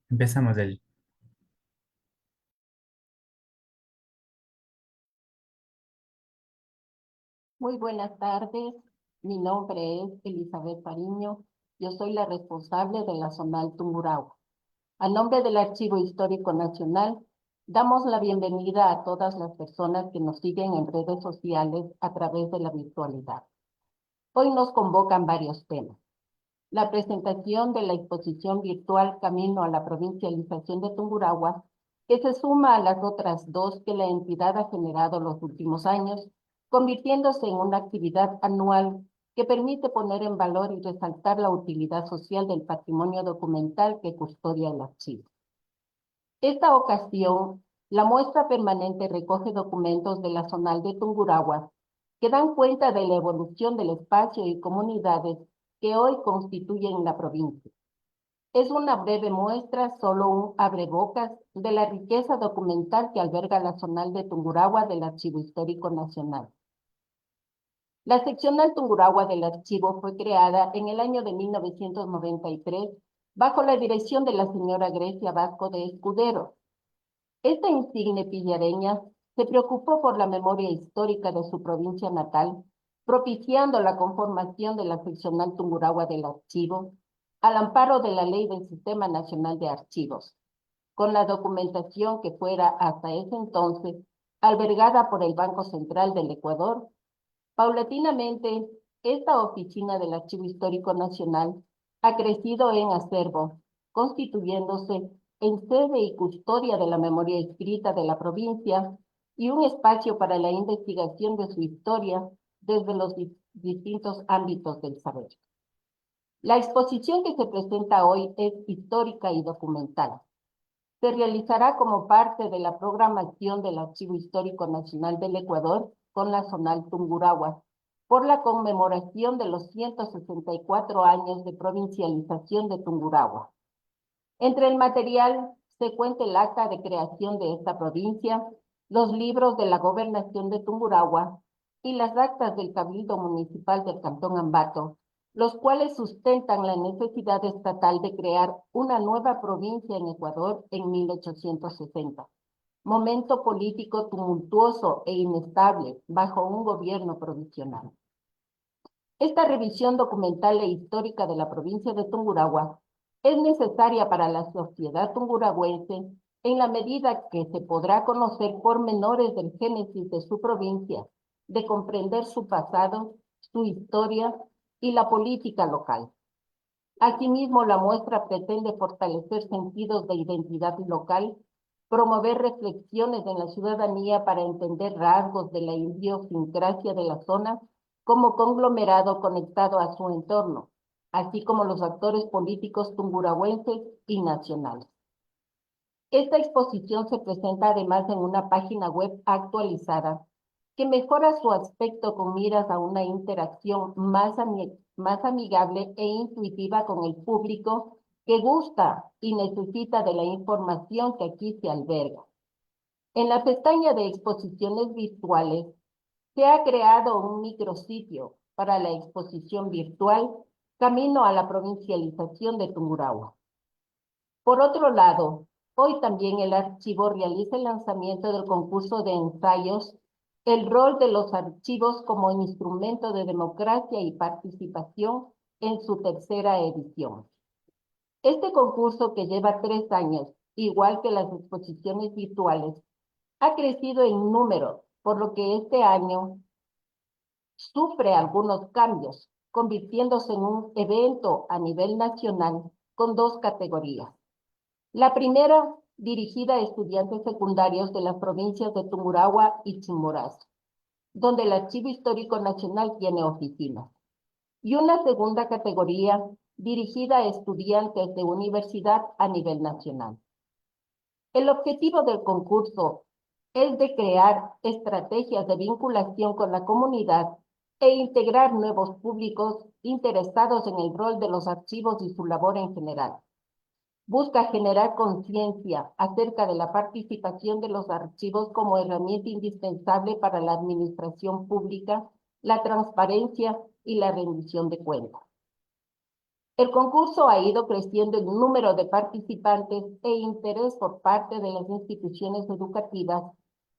Empezamos el... Muy buenas tardes, mi nombre es Elizabeth Pariño, yo soy la responsable de la Zonal Tungurahua. A nombre del Archivo Histórico Nacional, damos la bienvenida a todas las personas que nos siguen en redes sociales a través de la virtualidad. Hoy nos convocan varios temas. La presentación de la exposición virtual Camino a la Provincialización de Tungurahua, que se suma a las otras dos que la entidad ha generado los últimos años, convirtiéndose en una actividad anual que permite poner en valor y resaltar la utilidad social del patrimonio documental que custodia el archivo. Esta ocasión, la muestra permanente recoge documentos de la Zonal de Tungurahua que dan cuenta de la evolución del espacio y comunidades que hoy constituyen la provincia. Es una breve muestra, solo un abrebocas, de la riqueza documental que alberga la Zonal de Tungurahua del Archivo Histórico Nacional. La seccional Tungurahua del archivo fue creada en el año de 1993 bajo la dirección de la señora Grecia Vasco de Escudero. Esta insigne pillareña se preocupó por la memoria histórica de su provincia natal, propiciando la conformación de la seccional Tungurahua del archivo, al amparo de la Ley del Sistema Nacional de Archivos, con la documentación que fuera hasta ese entonces albergada por el Banco Central del Ecuador. Paulatinamente, esta oficina del Archivo Histórico Nacional ha crecido en acervo, constituyéndose en sede y custodia de la memoria escrita de la provincia y un espacio para la investigación de su historia desde los distintos ámbitos del saber. La exposición que se presenta hoy es histórica y documental. Se realizará como parte de la programación del Archivo Histórico Nacional del Ecuador con la Zonal Tungurahua, por la conmemoración de los 164 años de provincialización de Tungurahua. Entre el material se cuenta el acta de creación de esta provincia, los libros de la gobernación de Tungurahua y las actas del Cabildo Municipal del Cantón Ambato, los cuales sustentan la necesidad estatal de crear una nueva provincia en Ecuador en 1860, momento político tumultuoso e inestable bajo un gobierno provisional. Esta revisión documental e histórica de la provincia de Tungurahua es necesaria para la sociedad tunguragüense en la medida que se podrá conocer pormenores del génesis de su provincia, de comprender su pasado, su historia y la política local. Asimismo, la muestra pretende fortalecer sentidos de identidad local, promover reflexiones en la ciudadanía para entender rasgos de la idiosincrasia de la zona como conglomerado conectado a su entorno, así como los actores políticos tungurahüenses y nacionales. Esta exposición se presenta además en una página web actualizada que mejora su aspecto con miras a una interacción más amigable e intuitiva con el público que gusta y necesita de la información que aquí se alberga. En la pestaña de exposiciones virtuales se ha creado un micrositio para la exposición virtual Camino a la Provincialización de Tungurahua. Por otro lado, hoy también el archivo realiza el lanzamiento del concurso de ensayos El rol de los archivos como instrumento de democracia y participación en su tercera edición. Este concurso, que lleva 3 años, igual que las exposiciones virtuales, ha crecido en número, por lo que este año sufre algunos cambios, convirtiéndose en un evento a nivel nacional con dos categorías. La primera, dirigida a estudiantes secundarios de las provincias de Tungurahua y Chimborazo, donde el Archivo Histórico Nacional tiene oficinas. Y una segunda categoría, dirigida a estudiantes de universidad a nivel nacional. El objetivo del concurso es de crear estrategias de vinculación con la comunidad e integrar nuevos públicos interesados en el rol de los archivos y su labor en general. Busca generar conciencia acerca de la participación de los archivos como herramienta indispensable para la administración pública, la transparencia y la rendición de cuentas. El concurso ha ido creciendo en número de participantes e interés por parte de las instituciones educativas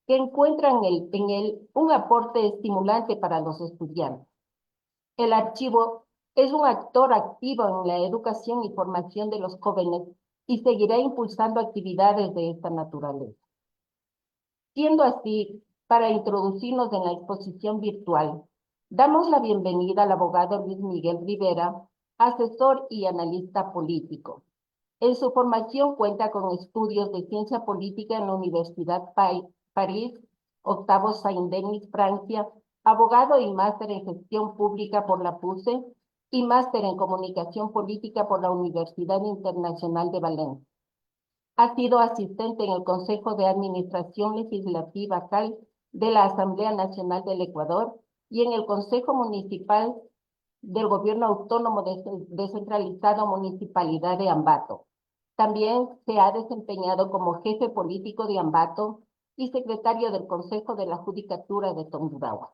que encuentran en él un aporte estimulante para los estudiantes. El archivo es un actor activo en la educación y formación de los jóvenes y seguirá impulsando actividades de esta naturaleza. Siendo así, para introducirnos en la exposición virtual, damos la bienvenida al abogado Luis Miguel Rivera, asesor y analista político. En su formación cuenta con estudios de ciencia política en la Universidad París, Octavo Saint-Denis, Francia, abogado y máster en gestión pública por la PUCE y máster en comunicación política por la Universidad Internacional de Valencia. Ha sido asistente en el Consejo de Administración Legislativa CAL de la Asamblea Nacional del Ecuador y en el Consejo Municipal del Gobierno Autónomo Descentralizado Municipalidad de Ambato. También se ha desempeñado como jefe político de Ambato y secretario del Consejo de la Judicatura de Tungurahua.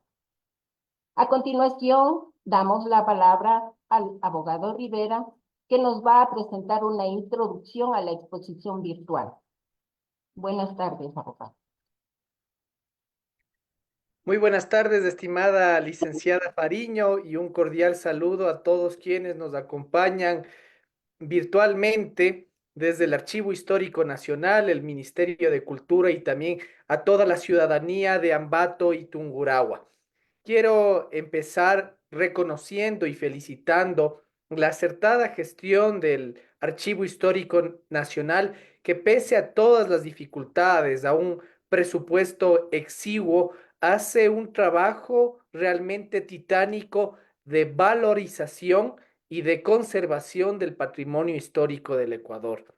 A continuación, damos la palabra al abogado Rivera, que nos va a presentar una introducción a la exposición virtual. Buenas tardes, abogado. Muy buenas tardes, estimada licenciada Fariño, y un cordial saludo a todos quienes nos acompañan virtualmente desde el Archivo Histórico Nacional, el Ministerio de Cultura y también a toda la ciudadanía de Ambato y Tungurahua. Quiero empezar reconociendo y felicitando la acertada gestión del Archivo Histórico Nacional, que pese a todas las dificultades, a un presupuesto exiguo, hace un trabajo realmente titánico de valorización y de conservación del patrimonio histórico del Ecuador.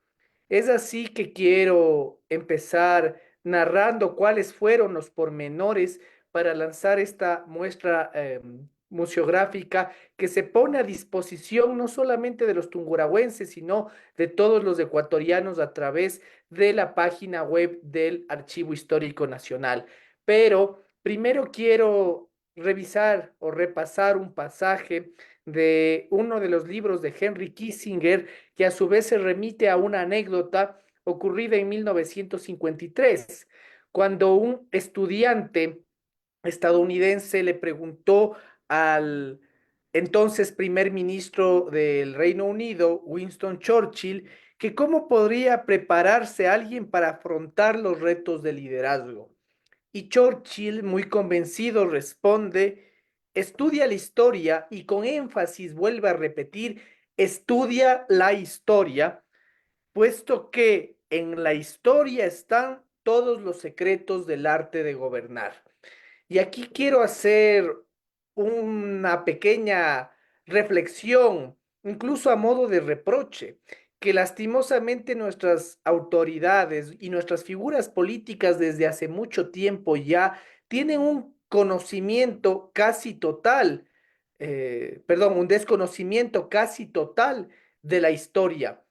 Es así que quiero empezar narrando cuáles fueron los pormenores para lanzar esta muestra museográfica que se pone a disposición no solamente de los tunguragüenses, sino de todos los ecuatorianos a través de la página web del Archivo Histórico Nacional. Pero primero quiero revisar o repasar un pasaje de uno de los libros de Henry Kissinger, que a su vez se remite a una anécdota ocurrida en 1953, cuando un estudiante estadounidense le preguntó al entonces primer ministro del Reino Unido, Winston Churchill, que cómo podría prepararse alguien para afrontar los retos de liderazgo. Y Churchill, muy convencido, responde: estudia la historia, y con énfasis vuelve a repetir: estudia la historia, puesto que en la historia están todos los secretos del arte de gobernar. Y aquí quiero hacer una pequeña reflexión, incluso a modo de reproche, que lastimosamente nuestras autoridades y nuestras figuras políticas desde hace mucho tiempo ya tienen un conocimiento casi total, un desconocimiento casi total de la historia.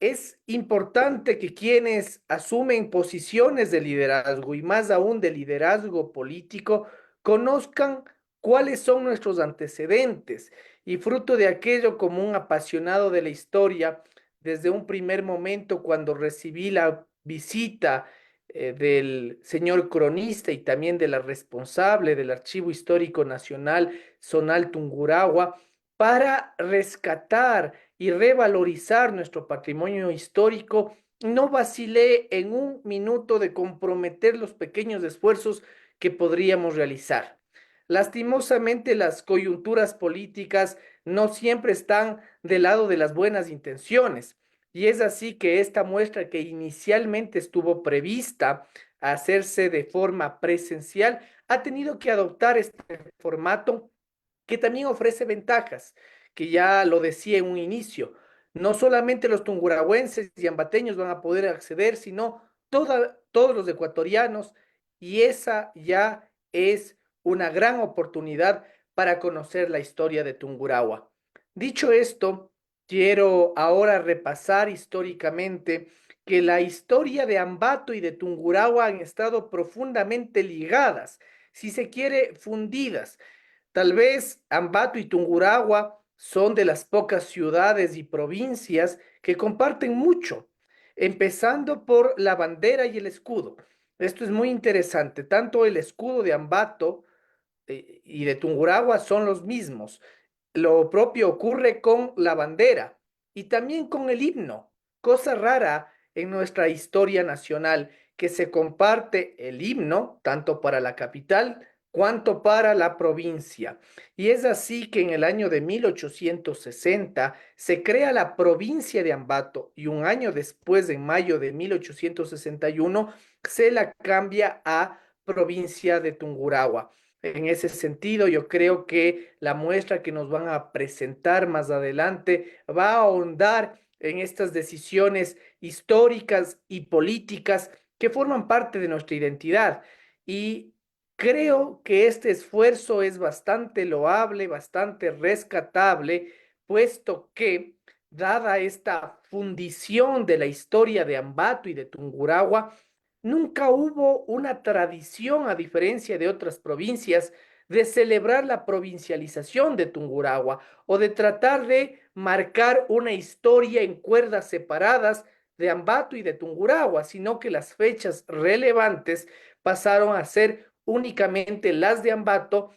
Es importante que quienes asumen posiciones de liderazgo y más aún de liderazgo político conozcan cuáles son nuestros antecedentes, y fruto de aquello, como un apasionado de la historia, desde un primer momento cuando recibí la visita del señor cronista y también de la responsable del Archivo Histórico Nacional, Sonal Tungurahua, para rescatar y revalorizar nuestro patrimonio histórico, no vacilé en un minuto de comprometer los pequeños esfuerzos que podríamos realizar. Lastimosamente, las coyunturas políticas no siempre están del lado de las buenas intenciones, y es así que esta muestra, que inicialmente estuvo prevista a hacerse de forma presencial, ha tenido que adoptar este formato, que también ofrece ventajas, que ya lo decía en un inicio. No solamente los tunguragüenses y ambateños van a poder acceder, sino todos los ecuatorianos, y esa ya es una gran oportunidad para conocer la historia de Tungurahua. Dicho esto, quiero ahora repasar históricamente que la historia de Ambato y de Tungurahua han estado profundamente ligadas, si se quiere, fundidas. Tal vez Ambato y Tungurahua son de las pocas ciudades y provincias que comparten mucho, empezando por la bandera y el escudo. Esto es muy interesante. Tanto el escudo de Ambato y de Tungurahua son los mismos. Lo propio ocurre con la bandera y también con el himno, cosa rara en nuestra historia nacional, que se comparte el himno tanto para la capital cuanto para la provincia. Y es así que en el año de 1860 se crea la provincia de Ambato y un año después, en mayo de 1861, se la cambia a provincia de Tungurahua. En ese sentido, yo creo que la muestra que nos van a presentar más adelante va a ahondar en estas decisiones históricas y políticas que forman parte de nuestra identidad. Y creo que este esfuerzo es bastante loable, bastante rescatable, puesto que, dada esta fundición de la historia de Ambato y de Tungurahua, nunca hubo una tradición, a diferencia de otras provincias, de celebrar la provincialización de Tungurahua o de tratar de marcar una historia en cuerdas separadas de Ambato y de Tungurahua, sino que las fechas relevantes pasaron a ser únicamente las de Ambato,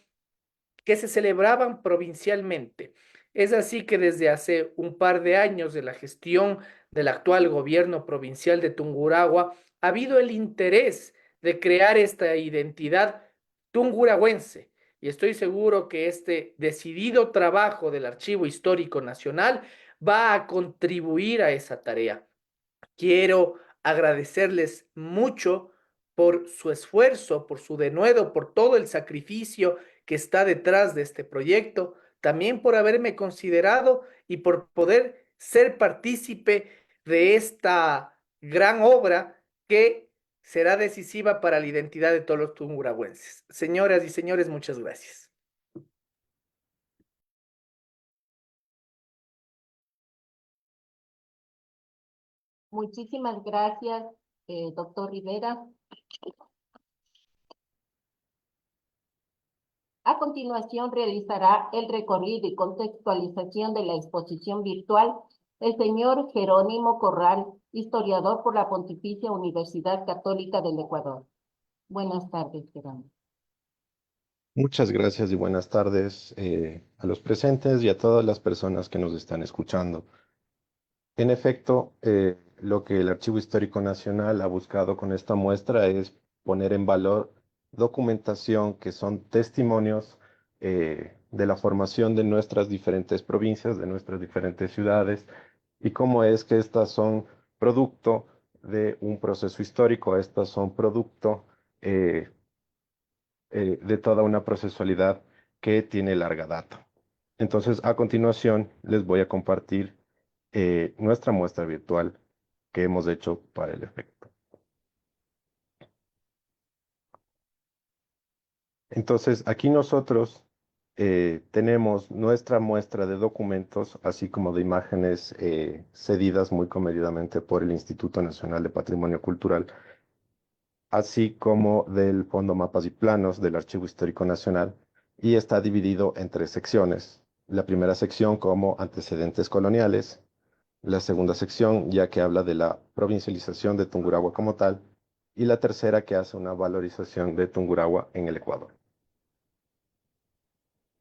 que se celebraban provincialmente. Es así que desde hace un par de años de la gestión del actual gobierno provincial de Tungurahua ha habido el interés de crear esta identidad tungurahuense. Y estoy seguro que este decidido trabajo del Archivo Histórico Nacional va a contribuir a esa tarea. Quiero agradecerles mucho por su esfuerzo, por su denuedo, por todo el sacrificio que está detrás de este proyecto, también por haberme considerado y por poder ser partícipe de esta gran obra que será decisiva para la identidad de todos los tungurahüenses. Señoras y señores, muchas gracias. Muchísimas gracias, doctor Rivera. A continuación realizará el recorrido y contextualización de la exposición virtual el señor Jerónimo Corral, historiador por la Pontificia Universidad Católica del Ecuador. Buenas tardes, Jerónimo. Muchas gracias y buenas tardes a los presentes y a todas las personas que nos están escuchando. En efecto, lo que el Archivo Histórico Nacional ha buscado con esta muestra es poner en valor documentación que son testimonios de la formación de nuestras diferentes provincias, de nuestras diferentes ciudades, y cómo es que estas son producto de un proceso histórico, estas son producto eh, de toda una procesualidad que tiene larga data. Entonces, a continuación, les voy a compartir nuestra muestra virtual que hemos hecho para el efecto. Entonces, aquí nosotros tenemos nuestra muestra de documentos, así como de imágenes cedidas muy comedidamente por el Instituto Nacional de Patrimonio Cultural, así como del Fondo Mapas y Planos del Archivo Histórico Nacional, y está dividido en tres secciones. La primera sección como antecedentes coloniales, la segunda sección ya que habla de la provincialización de Tungurahua como tal, y la tercera que hace una valorización de Tungurahua en el Ecuador.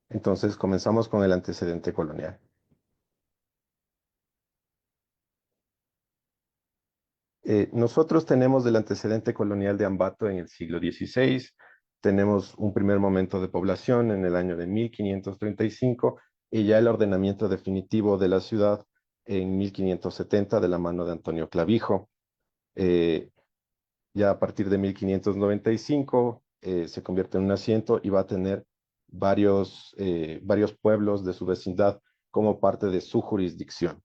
Entonces comenzamos con el antecedente colonial. Nosotros tenemos el antecedente colonial de Ambato en el siglo XVI, tenemos un primer momento de población en el año de 1535 y ya el ordenamiento definitivo de la ciudad en 1570 de la mano de Antonio Clavijo. Ya a partir de 1595 se convierte en un asiento y va a tener varios pueblos de su vecindad como parte de su jurisdicción.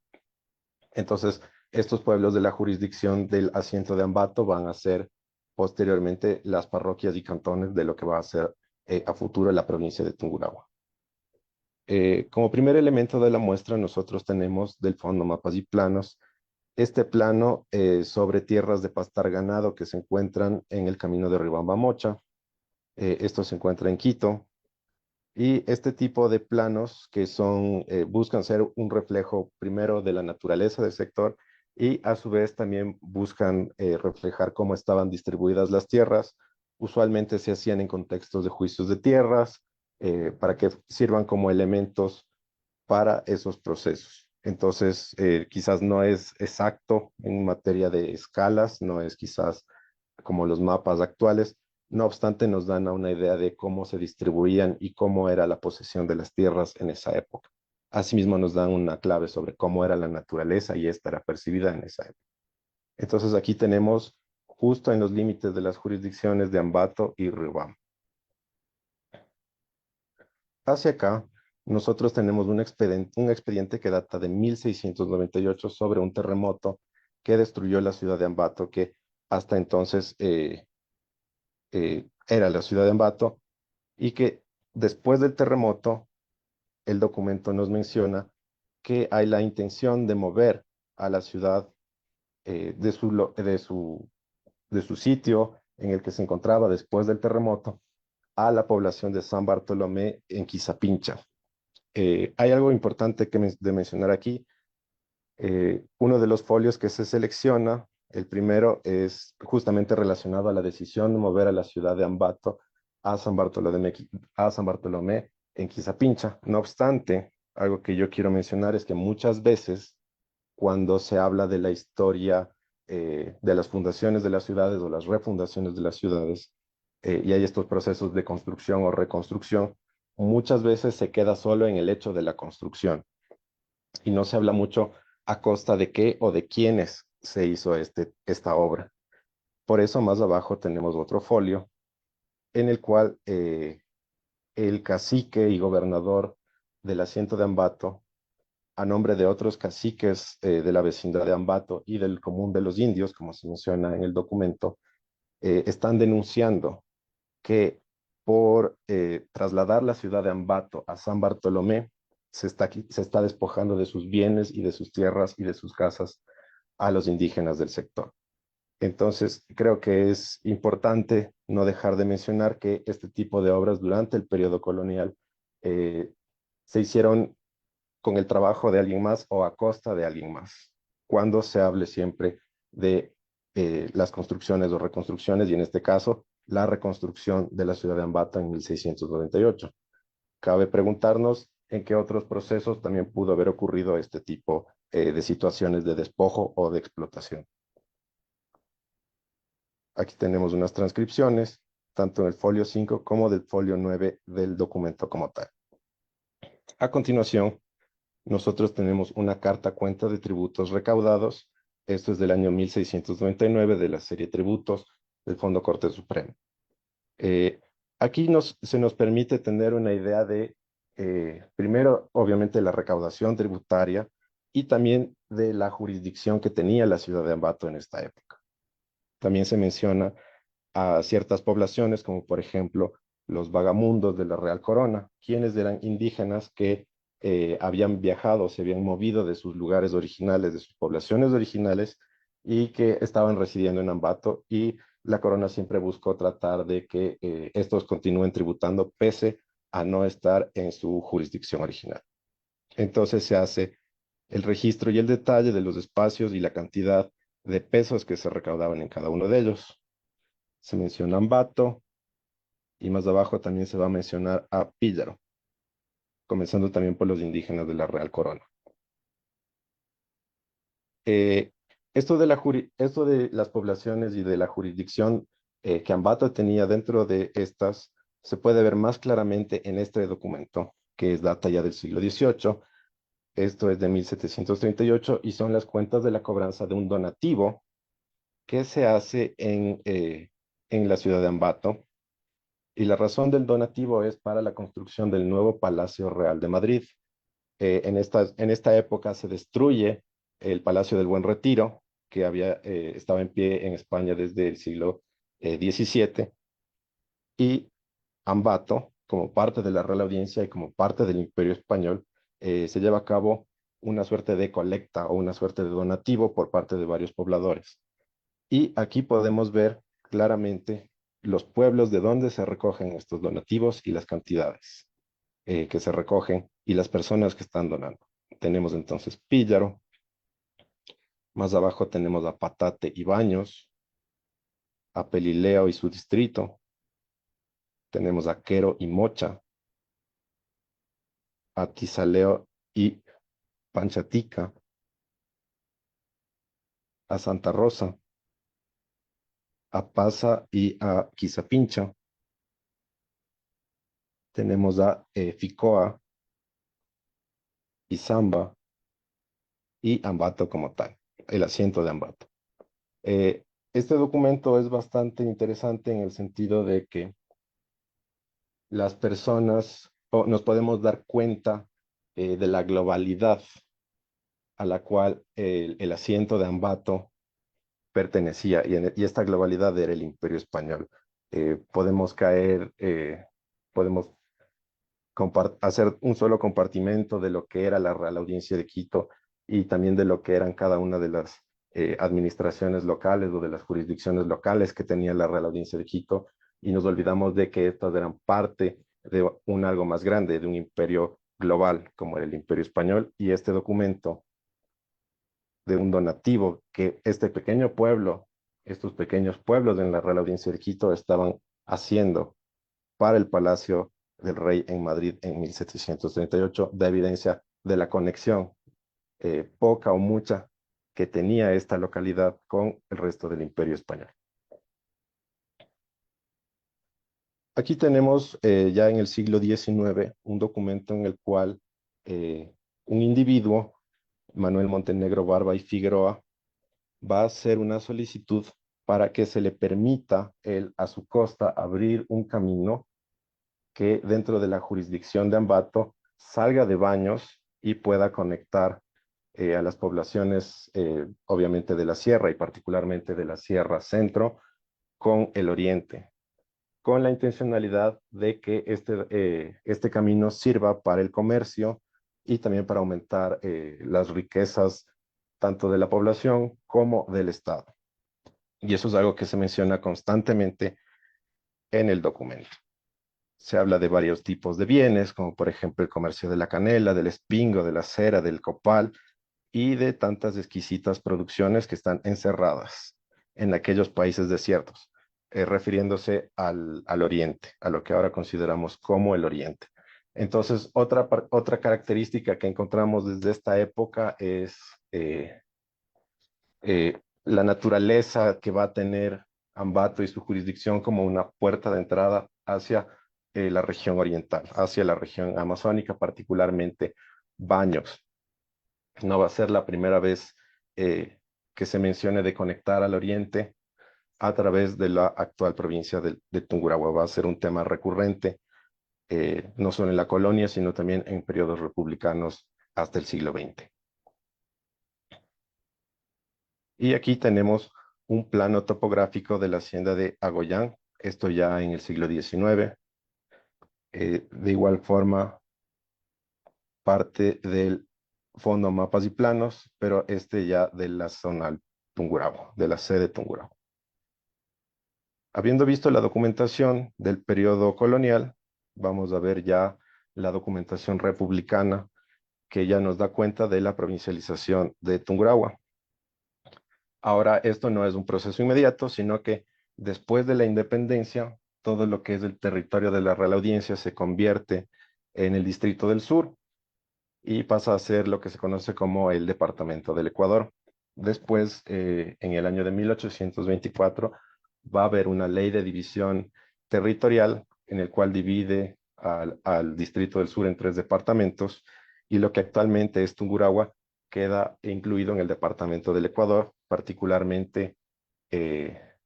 Entonces, estos pueblos de la jurisdicción del asiento de Ambato van a ser posteriormente las parroquias y cantones de lo que va a ser a futuro la provincia de Tungurahua. Como primer elemento de la muestra, nosotros tenemos del Fondo Mapas y Planos este plano sobre tierras de pastar ganado que se encuentran en el camino de Riobamba Mocha. Esto se encuentra en Quito. Y este tipo de planos que son, buscan ser un reflejo primero de la naturaleza del sector y a su vez también buscan reflejar cómo estaban distribuidas las tierras. Usualmente se hacían en contextos de juicios de tierras para que sirvan como elementos para esos procesos. Entonces, quizás no es exacto en materia de escalas, no es quizás como los mapas actuales, no obstante nos dan una idea de cómo se distribuían y cómo era la posesión de las tierras en esa época. Asimismo nos dan una clave sobre cómo era la naturaleza y esta era percibida en esa época. Entonces aquí tenemos justo en los límites de las jurisdicciones de Ambato y Riobamba. Hacia acá, nosotros tenemos un expediente que data de 1698 sobre un terremoto que destruyó la ciudad de Ambato, que hasta entonces era la ciudad de Ambato, y que después del terremoto, el documento nos menciona que hay la intención de mover a la ciudad de su sitio en el que se encontraba después del terremoto a la población de San Bartolomé en Quizapincha. Hay algo importante de mencionar aquí. Uno de los folios que se selecciona, el primero, es justamente relacionado a la decisión de mover a la ciudad de Ambato a San Bartolomé en Quizapincha. No obstante, algo que yo quiero mencionar es que muchas veces cuando se habla de la historia de las fundaciones de las ciudades o las refundaciones de las ciudades, y hay estos procesos de construcción o reconstrucción, muchas veces se queda solo en el hecho de la construcción y no se habla mucho a costa de qué o de quiénes se hizo esta obra. Por eso más abajo tenemos otro folio en el cual el cacique y gobernador del asiento de Ambato, a nombre de otros caciques de la vecindad de Ambato y del común de los indios, como se menciona en el documento, están denunciando que por trasladar la ciudad de Ambato a San Bartolomé, se está despojando de sus bienes y de sus tierras y de sus casas a los indígenas del sector. Entonces, creo que es importante no dejar de mencionar que este tipo de obras durante el periodo colonial eh, se hicieron con el trabajo de alguien más o a costa de alguien más, cuando se hable siempre de las construcciones o reconstrucciones, y en este caso, la reconstrucción de la ciudad de Ambato en 1698. Cabe preguntarnos en qué otros procesos también pudo haber ocurrido este tipo de situaciones de despojo o de explotación. Aquí tenemos unas transcripciones, tanto en el folio 5 como del folio 9 del documento como tal. A continuación, nosotros tenemos una carta cuenta de tributos recaudados. Esto es del año 1699 de la serie Tributos del Fondo Corte Supremo. Eh, Aquí se nos permite tener una idea de, primero, obviamente, la recaudación tributaria y también de la jurisdicción que tenía la ciudad de Ambato en esta época. También se menciona a ciertas poblaciones, como por ejemplo los vagamundos de la Real Corona, quienes eran indígenas que habían viajado, se habían movido de sus lugares originales, de sus poblaciones originales, y que estaban residiendo en Ambato, y la corona siempre buscó tratar de que estos continúen tributando pese a no estar en su jurisdicción original. Entonces se hace el registro y el detalle de los espacios y la cantidad de pesos que se recaudaban en cada uno de ellos. Se menciona Ambato, y más abajo también se va a mencionar a Píllaro, comenzando también por los indígenas de la Real Corona. Eh, esto de las poblaciones y de la jurisdicción que Ambato tenía dentro de estas se puede ver más claramente en este documento, que es data ya del siglo XVIII. Esto es de 1738 y son las cuentas de la cobranza de un donativo que se hace en la ciudad de Ambato. Y la razón del donativo es para la construcción del nuevo Palacio Real de Madrid. En esta época se destruye el Palacio del Buen Retiro, que estaba en pie en España desde el siglo XVII, y Ambato, como parte de la Real Audiencia y como parte del Imperio Español, se lleva a cabo una suerte de colecta o una suerte de donativo por parte de varios pobladores. Y aquí podemos ver claramente los pueblos de donde se recogen estos donativos y las cantidades. que se recogen y las personas que están donando. Tenemos entonces Píllaro, más abajo tenemos a Patate y Baños, a Pelileo y su distrito, tenemos a Quero y Mocha, a Tizaleo y Panchatica, a Santa Rosa, a Pasa y a Quizapincha, tenemos a Ficoa, Izamba y Ambato como tal, el asiento de Ambato. Eh, este documento es bastante interesante en el sentido de que las personas nos podemos dar cuenta de la globalidad a la cual el asiento de Ambato pertenecía, y esta globalidad era el Imperio Español. Podemos caer, podemos hacer un solo compartimento de lo que era la Real Audiencia de Quito y también de lo que eran cada una de las administraciones locales o de las jurisdicciones locales que tenía la Real Audiencia de Quito, y nos olvidamos de que estas eran parte de un algo más grande, de un imperio global como era el Imperio Español, y este documento de un donativo que este pequeño pueblo, estos pequeños pueblos en la Real Audiencia de Quito estaban haciendo para el Palacio del Rey en Madrid en 1738, da evidencia de la conexión, poca o mucha, que tenía esta localidad con el resto del Imperio Español. Aquí tenemos ya en el siglo XIX un documento en el cual un individuo, Manuel Montenegro Barba y Figueroa, va a hacer una solicitud para que se le permita él a su costa abrir un camino que dentro de la jurisdicción de Ambato salga de Baños y pueda conectar a las poblaciones, obviamente de la sierra y particularmente de la Sierra Centro, con el oriente, con la intencionalidad de que este camino sirva para el comercio y también para aumentar las riquezas tanto de la población como del Estado. Y eso es algo que se menciona constantemente en el documento. Se habla de varios tipos de bienes, como por ejemplo el comercio de la canela, del espingo, de la cera, del copal y de tantas exquisitas producciones que están encerradas en aquellos países desiertos, refiriéndose al oriente, a lo que ahora consideramos como el oriente. Entonces, otra característica que encontramos desde esta época es la naturaleza que va a tener Ambato y su jurisdicción como una puerta de entrada hacia la región oriental, hacia la región amazónica, particularmente Baños. No va a ser la primera vez que se mencione de conectar al oriente a través de la actual provincia de Tungurahua. Va a ser un tema recurrente, no solo en la colonia, sino también en periodos republicanos hasta el siglo XX. Y aquí tenemos un plano topográfico de la hacienda de Agoyán, esto ya en el siglo XIX. De igual forma, parte del Fondo Mapas y Planos, pero este ya de la zona Tungurahua, de la sede Tungurahua. Habiendo visto la documentación del periodo colonial, vamos a ver ya la documentación republicana que ya nos da cuenta de la provincialización de Tungurahua. Ahora, esto no es un proceso inmediato, sino que después de la independencia, todo lo que es el territorio de la Real Audiencia se convierte en el Distrito del Sur y pasa a ser lo que se conoce como el Departamento del Ecuador. Después, en el año de 1824, va a haber una ley de división territorial en el cual divide al Distrito del Sur en 3 departamentos, y lo que actualmente es Tungurahua queda incluido en el Departamento del Ecuador, particularmente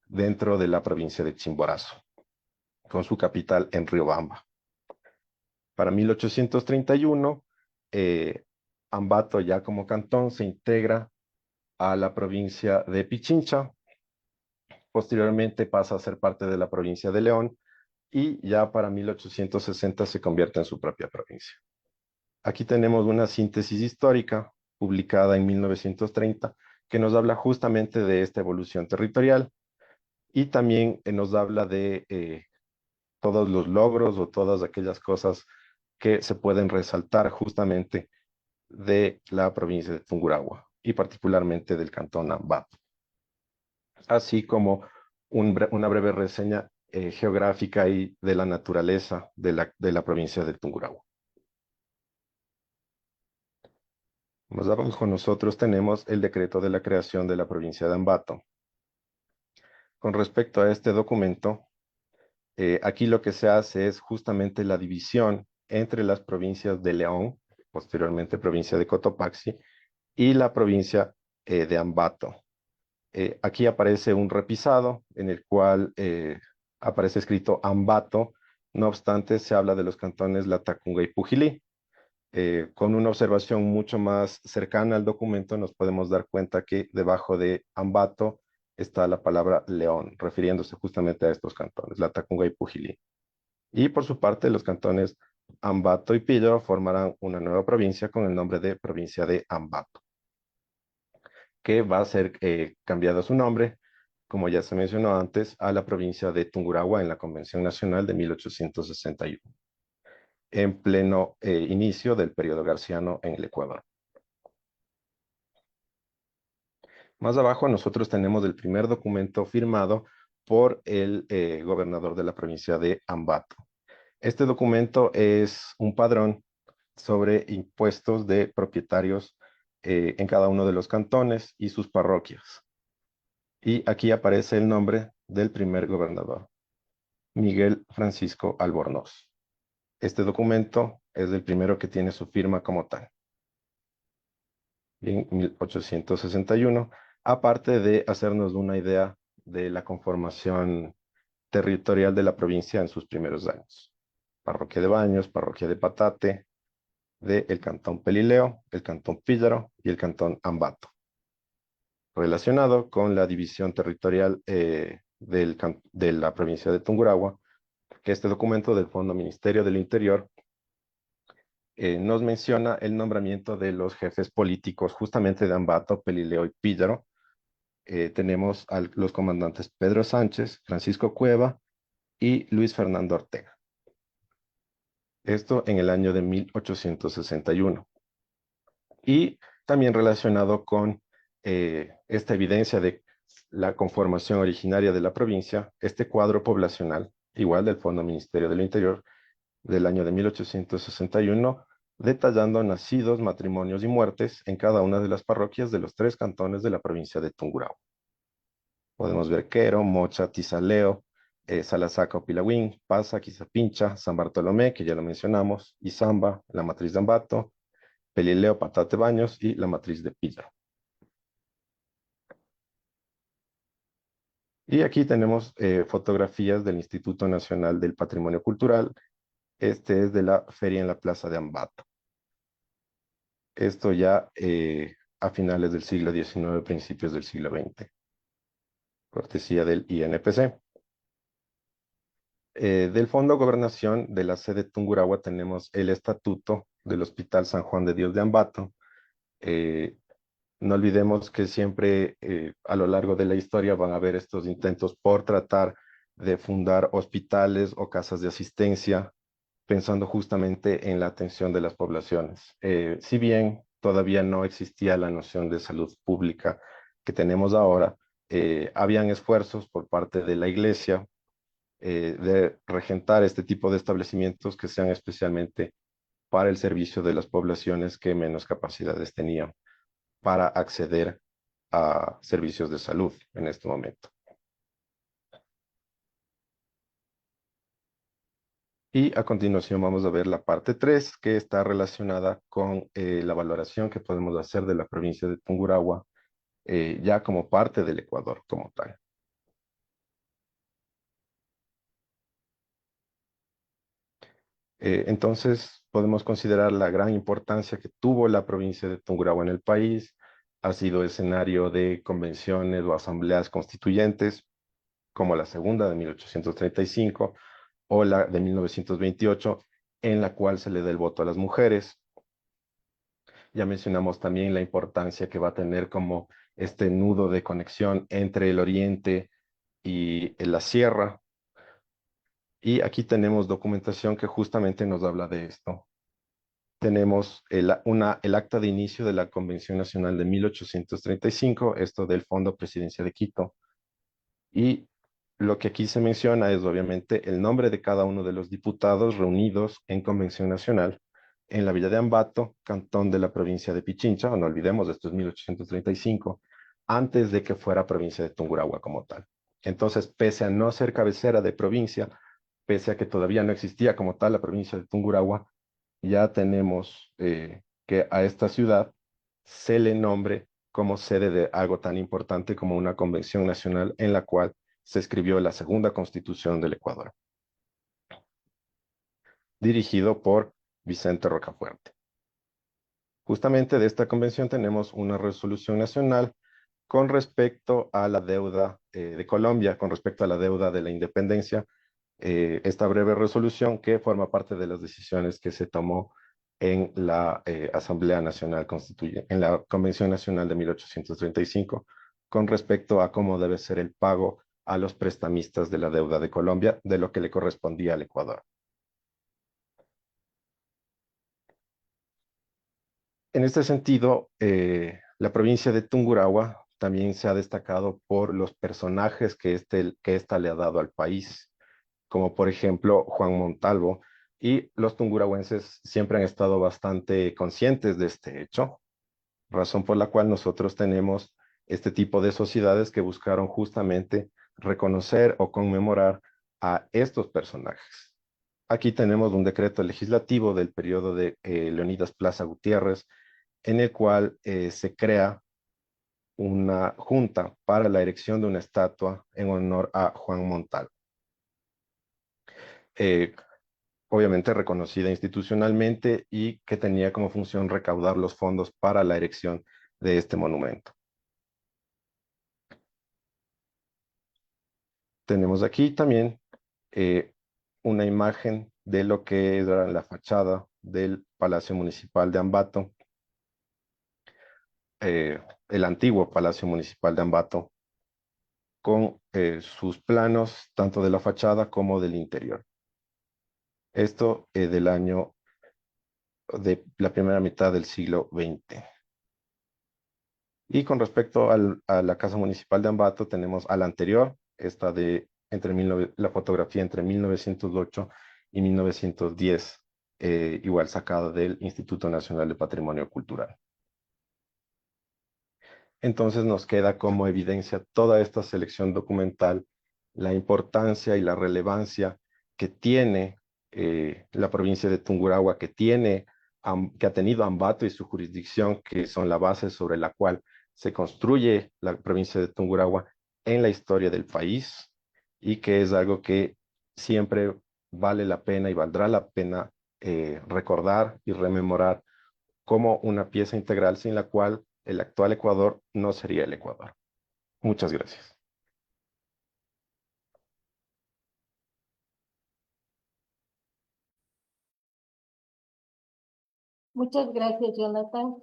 dentro de la provincia de Chimborazo, con su capital en Riobamba. Para 1831, Ambato ya como cantón se integra a la provincia de Pichincha. Posteriormente pasa a ser parte de la provincia de León y ya para 1860 se convierte en su propia provincia. Aquí tenemos una síntesis histórica publicada en 1930 que nos habla justamente de esta evolución territorial y también nos habla de todos los logros o todas aquellas cosas que se pueden resaltar justamente de la provincia de Tungurahua y particularmente del cantón Ambato, así como una breve reseña geográfica y de la naturaleza de la provincia de Tungurahua. Más abajo nosotros tenemos el decreto de la creación de la provincia de Ambato. Con respecto a este documento, aquí lo que se hace es justamente la división entre las provincias de León, posteriormente provincia de Cotopaxi, y la provincia de Ambato. Aquí aparece un repisado en el cual aparece escrito Ambato, no obstante se habla de los cantones Latacunga y Pujilí. Con una observación mucho más cercana al documento nos podemos dar cuenta que debajo de Ambato está la palabra León, refiriéndose justamente a estos cantones, Latacunga y Pujilí. Y por su parte, los cantones Ambato y Píllaro formarán una nueva provincia con el nombre de provincia de Ambato, que va a ser cambiado su nombre, como ya se mencionó antes, a la provincia de Tungurahua en la Convención Nacional de 1861, en pleno inicio del periodo garciano en el Ecuador. Más abajo nosotros tenemos el primer documento firmado por el gobernador de la provincia de Ambato. Este documento es un padrón sobre impuestos de propietarios en cada uno de los cantones y sus parroquias. Y aquí aparece el nombre del primer gobernador, Miguel Francisco Albornoz. Este documento es el primero que tiene su firma como tal, en 1861, aparte de hacernos una idea de la conformación territorial de la provincia en sus primeros años. Parroquia de Baños, parroquia de Patate, del cantón Pelileo, el cantón Píllaro y el cantón Ambato, relacionado con la división territorial de la provincia de Tungurahua, que este documento del Fondo Ministerio del Interior nos menciona el nombramiento de los jefes políticos justamente de Ambato, Pelileo y Píllaro. Tenemos a los comandantes Pedro Sánchez, Francisco Cueva y Luis Fernando Ortega. Esto en el año de 1861. Y también relacionado con esta evidencia de la conformación originaria de la provincia, este cuadro poblacional, igual del Fondo Ministerio del Interior, del año de 1861, detallando nacidos, matrimonios y muertes en cada una de las parroquias de los 3 cantones de la provincia de Tungurahua. Podemos ver Quero, Mocha, Tizaleo, Salazaca o Pilagüín, Pasa, Quizapincha, San Bartolomé, que ya lo mencionamos, Izamba, la matriz de Ambato, Pelileo, Patate, Baños y la matriz de Píllaro. Y aquí tenemos fotografías del Instituto Nacional del Patrimonio Cultural. Este es de la feria en la Plaza de Ambato. Esto ya a finales del siglo XIX, principios del siglo XX. Cortesía del INPC. Del Fondo Gobernación de la sede Tungurahua tenemos el estatuto del Hospital San Juan de Dios de Ambato. No olvidemos que siempre a lo largo de la historia van a haber estos intentos por tratar de fundar hospitales o casas de asistencia, pensando justamente en la atención de las poblaciones. Si bien todavía no existía la noción de salud pública que tenemos ahora, habían esfuerzos por parte de la Iglesia de regentar este tipo de establecimientos que sean especialmente para el servicio de las poblaciones que menos capacidades tenían para acceder a servicios de salud en este momento. Y a continuación vamos a ver la parte 3, que está relacionada con la valoración que podemos hacer de la provincia de Tungurahua, ya como parte del Ecuador como tal. Entonces, podemos considerar la gran importancia que tuvo la provincia de Tungurahua en el país. Ha sido escenario de convenciones o asambleas constituyentes, como la segunda de 1835 o la de 1928, en la cual se le da el voto a las mujeres. Ya mencionamos también la importancia que va a tener como este nudo de conexión entre el oriente y la sierra. Y aquí tenemos documentación que justamente nos habla de esto. tenemos el acta de inicio de la Convención Nacional de 1835, esto del Fondo Presidencia de Quito. Y lo que aquí se menciona es obviamente el nombre de cada uno de los diputados reunidos en Convención Nacional en la villa de Ambato, cantón de la provincia de Pichincha, no olvidemos, esto es 1835, antes de que fuera provincia de Tungurahua como tal. Entonces, pese a no ser cabecera de provincia, pese a que todavía no existía como tal la provincia de Tungurahua, ya tenemos que a esta ciudad se le nombre como sede de algo tan importante como una convención nacional en la cual se escribió la segunda constitución del Ecuador, dirigido por Vicente Rocafuerte. Justamente de esta convención tenemos una resolución nacional con respecto a la deuda de Colombia, con respecto a la deuda de la independencia, esta breve resolución que forma parte de las decisiones que se tomó en la Asamblea Nacional Constituyente, en la Convención Nacional de 1835, con respecto a cómo debe ser el pago a los prestamistas de la deuda de Colombia, de lo que le correspondía al Ecuador. En este sentido, la provincia de Tungurahua también se ha destacado por los personajes que ésta le ha dado al país, como por ejemplo Juan Montalvo, y los tungurahuenses siempre han estado bastante conscientes de este hecho, razón por la cual nosotros tenemos este tipo de sociedades que buscaron justamente reconocer o conmemorar a estos personajes. Aquí tenemos un decreto legislativo del periodo de Leonidas Plaza Gutiérrez, en el cual se crea una junta para la erección de una estatua en honor a Juan Montalvo. Eh, Obviamente reconocida institucionalmente y que tenía como función recaudar los fondos para la erección de este monumento. Tenemos aquí también eh, una imagen de lo que era la fachada del Palacio Municipal de Ambato, el antiguo Palacio Municipal de Ambato, con sus planos tanto de la fachada como del interior. Esto del año de la primera mitad del siglo XX. Y con respecto a la Casa Municipal de Ambato, tenemos a la anterior, esta de la fotografía entre 1908 y 1910, igual sacada del Instituto Nacional de Patrimonio Cultural. Entonces nos queda como evidencia toda esta selección documental, la importancia y la relevancia que tiene la provincia de Tungurahua, que ha tenido Ambato y su jurisdicción, que son la base sobre la cual se construye la provincia de Tungurahua en la historia del país y que es algo que siempre vale la pena y valdrá la pena recordar y rememorar como una pieza integral sin la cual el actual Ecuador no sería el Ecuador. Muchas gracias. Muchas gracias, Jonathan.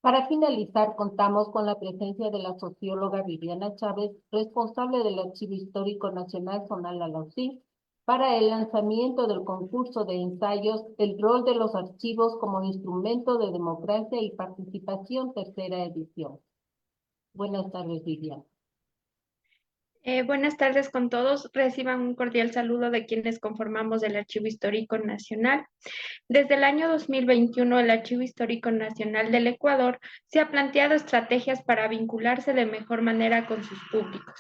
Para finalizar, contamos con la presencia de la socióloga Viviana Chávez, responsable del Archivo Histórico Nacional Zonal Alausí, para el lanzamiento del concurso de ensayos El rol de los archivos como instrumento de democracia y participación, tercera edición. Buenas tardes, Viviana. Buenas tardes con todos. Reciban un cordial saludo de quienes conformamos el Archivo Histórico Nacional. Desde el año 2021, el Archivo Histórico Nacional del Ecuador se ha planteado estrategias para vincularse de mejor manera con sus públicos,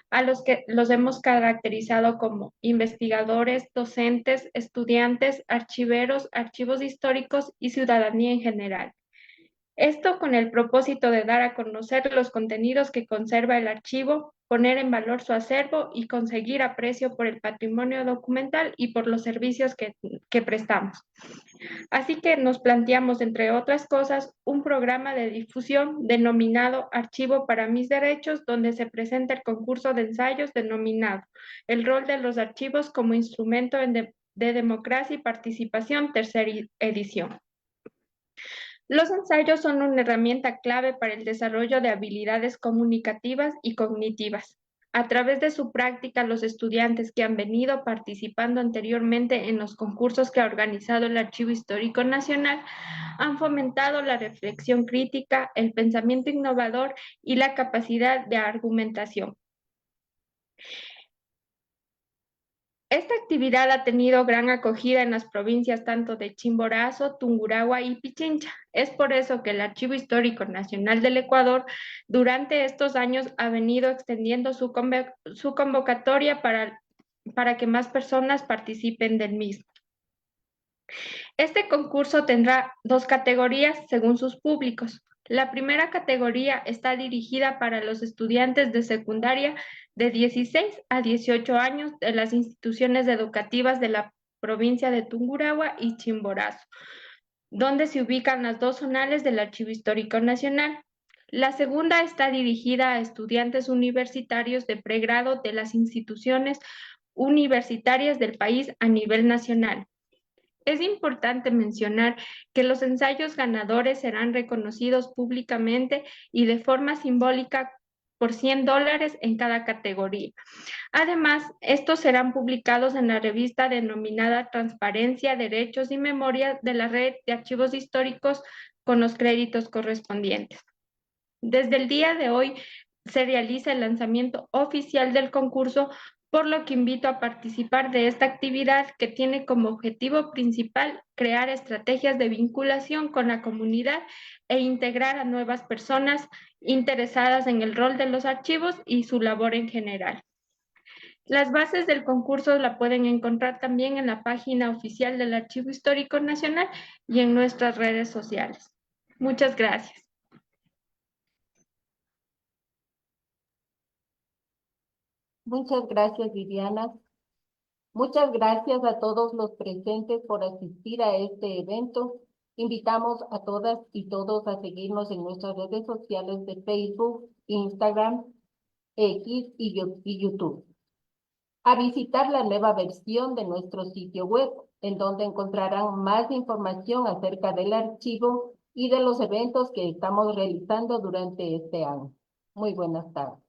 a los que los hemos caracterizado como investigadores, docentes, estudiantes, archiveros, archivos históricos y ciudadanía en general. Esto con el propósito de dar a conocer los contenidos que conserva el archivo, poner en valor su acervo y conseguir aprecio por el patrimonio documental y por los servicios que prestamos. Así que nos planteamos, entre otras cosas, un programa de difusión denominado Archivo para mis Derechos, donde se presenta el concurso de ensayos denominado El rol de los archivos como instrumento de democracia y participación, tercera edición. Los ensayos son una herramienta clave para el desarrollo de habilidades comunicativas y cognitivas. A través de su práctica, los estudiantes que han venido participando anteriormente en los concursos que ha organizado el Archivo Histórico Nacional han fomentado la reflexión crítica, el pensamiento innovador y la capacidad de argumentación. Esta actividad ha tenido gran acogida en las provincias tanto de Chimborazo, Tungurahua y Pichincha. Es por eso que el Archivo Histórico Nacional del Ecuador durante estos años ha venido extendiendo su convocatoria para que más personas participen del mismo. Este concurso tendrá dos categorías según sus públicos. La primera categoría está dirigida para los estudiantes de secundaria de 16 a 18 años de las instituciones educativas de la provincia de Tungurahua y Chimborazo, donde se ubican las dos zonales del Archivo Histórico Nacional. La segunda está dirigida a estudiantes universitarios de pregrado de las instituciones universitarias del país a nivel nacional. Es importante mencionar que los ensayos ganadores serán reconocidos públicamente y de forma simbólica por $100 en cada categoría. Además, estos serán publicados en la revista denominada Transparencia, Derechos y Memoria de la Red de Archivos Históricos con los créditos correspondientes. Desde el día de hoy se realiza el lanzamiento oficial del concurso, por lo que invito a participar de esta actividad que tiene como objetivo principal crear estrategias de vinculación con la comunidad e integrar a nuevas personas interesadas en el rol de los archivos y su labor en general. Las bases del concurso la pueden encontrar también en la página oficial del Archivo Histórico Nacional y en nuestras redes sociales. Muchas gracias. Muchas gracias, Viviana. Muchas gracias a todos los presentes por asistir a este evento. Invitamos a todas y todos a seguirnos en nuestras redes sociales de Facebook, Instagram, X y YouTube. A visitar la nueva versión de nuestro sitio web, en donde encontrarán más información acerca del archivo y de los eventos que estamos realizando durante este año. Muy buenas tardes.